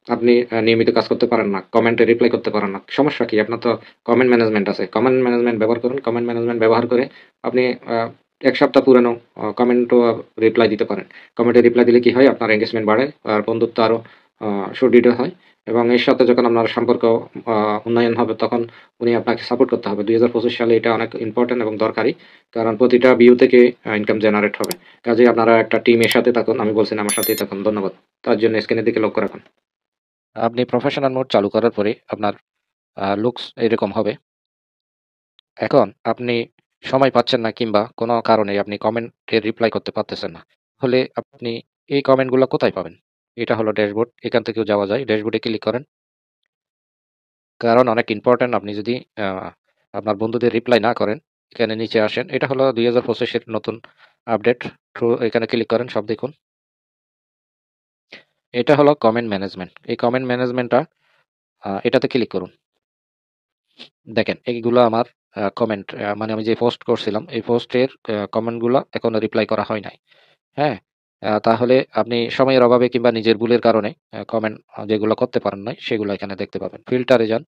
আপনি নিয়মিত কাজ করতে পারেন না, কমেন্টে রিপ্লাই করতে পারেন না। সমস্যা কি? আপনার তো কমেন্ট ম্যানেজমেন্ট আছে। কমেন্ট ম্যানেজমেন্ট ব্যবহার করুন। কমেন্ট ম্যানেজমেন্ট ব্যবহার করে আপনি আ ১ সপ্তাহ পুরানো কমেন্টও রিপ্লাই দিতে পারেন। কমেন্টে রিপ্লাই দিলে কি হয়? আপনার এনগেজমেন্ট বাড়ে, আর বন্ধুত্ব আরো আ সুদৃঢ় হয়, এবং এর সাথে যখন আপনার সম্পর্ক আ উন্নয়ন হবে, তখন উনি আপনাকে সাপোর্ট করতে হবে। ২০২৫ সালে এটা অনেক ইম্পোর্টেন্ট এবং দরকারি। কারণ প্রতিটা ভিউ থেকে ইনকাম জেনারেট হবে। কাজেই আপনারা একটা টিমের সাথে থাকুন। আমি বলছি না, আমার সাথেই থাকুন। ধন্যবাদ। তার জন্য স্ক্রিনের দিকে লক্ষ্য রাখুন। আপনি প্রফেশনাল মোড চালু করার পরে আপনার লুকস এরকম হবে। এখন আপনি সময় পাচ্ছেন না, কিংবা কোনো কারণে আপনি কমেন্টের রিপ্লাই করতে পারতেছেন না। হলে আপনি এই কমেন্টগুলো কোথায় পাবেন? এটা হলো ড্যাশবোর্ড। এখান থেকেও যাওয়া যায়। ড্যাশবোর্ডে ক্লিক করেন। কারণ অনেক ইম্পোর্টেন্ট, আপনি যদি আ আপনার বন্ধুদের রিপ্লাই না করেন, এখানে নিচে আসেন। এটা হলো ২০২৫ এর নতুন আপডেট। এখানে ক্লিক করেন, সব দেখুন। এটা হলো কমেন্ট ম্যানেজমেন্ট। এই কমেন্ট ম্যানেজমেন্টটা এটাতে ক্লিক করুন। দেখেন এইগুলো আমার কমেন্ট, মানে আমি যে পোস্ট করছিলাম এই পোস্টের কমেন্টগুলো এখনো রিপ্লাই করা হয় নাই। হ্যাঁ? তাহলে আপনি সময়ের অভাবে কিংবা নিজের ভুলের কারণে কমেন্ট যেগুলো করতে পারেন নাই সেগুলো এখানে দেখতে পাবেন। ফিল্টারে যান।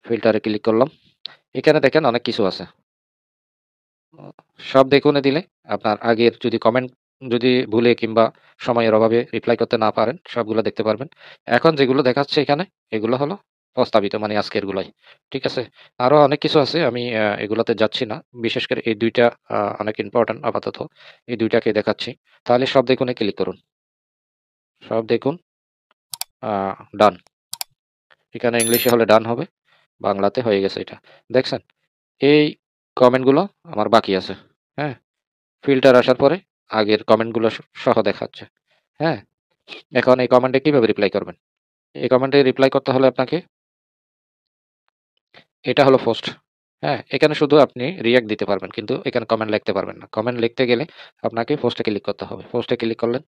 ফিল্টারে ক্লিক করলাম। এখানে দেখেন অনেক কিছু আছে। অ সব দেখুনে দিলে আপনার আগের যদি কমেন্ট যদি ভুলে কিংবা সময়ের অভাবে রিপ্লাই করতে না পারেন, সবগুলো দেখতে পারবেন। এখন যেগুলো দেখাচ্ছে এখানে, এগুলো হলো প্রস্তাবিত, মানে আজকেরগুলাই। ঠিক আছে? আরো অনেক কিছু আছে, আমি এগুলোতে যাচ্ছি না। বিশেষ করে এই ২ টা অনেক ইম্পোর্টেন্ট আপাতত। এই ২ টাকে দেখাচ্ছি। তাহলে সব দেখুনে ক্লিক করুন। সব দেখুন, আ ডান। এখানে ইংলিশে হলে ডান হবে, বাংলাতে হয়ে গেছে এটা। দেখছেন? এই কমেন্টগুলো আমার বাকি আছে। হ্যাঁ? ফিল্টার আসার পরে আগের কমেন্টগুলো সহ দেখাচ্ছে। হ্যাঁ? এখন এই কমেন্টে কিভাবে রিপ্লাই করবেন? এই কমেন্টে রিপ্লাই করতে হলে আপনাকে, এটা হলো পোস্ট। হ্যাঁ? এখানে শুধু আপনি রিঅ্যাক্ট দিতে পারবেন। কিন্তু এখানে কমেন্ট লিখতে পারবেন না। কমেন্ট লিখতে গেলে আপনাকে পোস্টে ক্লিক করতে হবে। পোস্টে ক্লিক করলেন।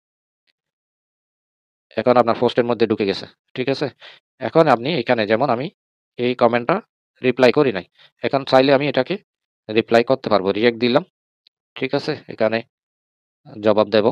এখন আপনার পোস্টের মধ্যে ঢুকে গেছে। ঠিক আছে? এখন আপনি এখানে, যেমন আমি এই কমেন্টটা রিপ্লাই করি নাই। এখন চাইলে আমি এটাকে রিপ্লাই করতে পারবো। রিঅ্যাক্ট দিলাম। ঠিক আছে? এখানে জবাব দেব।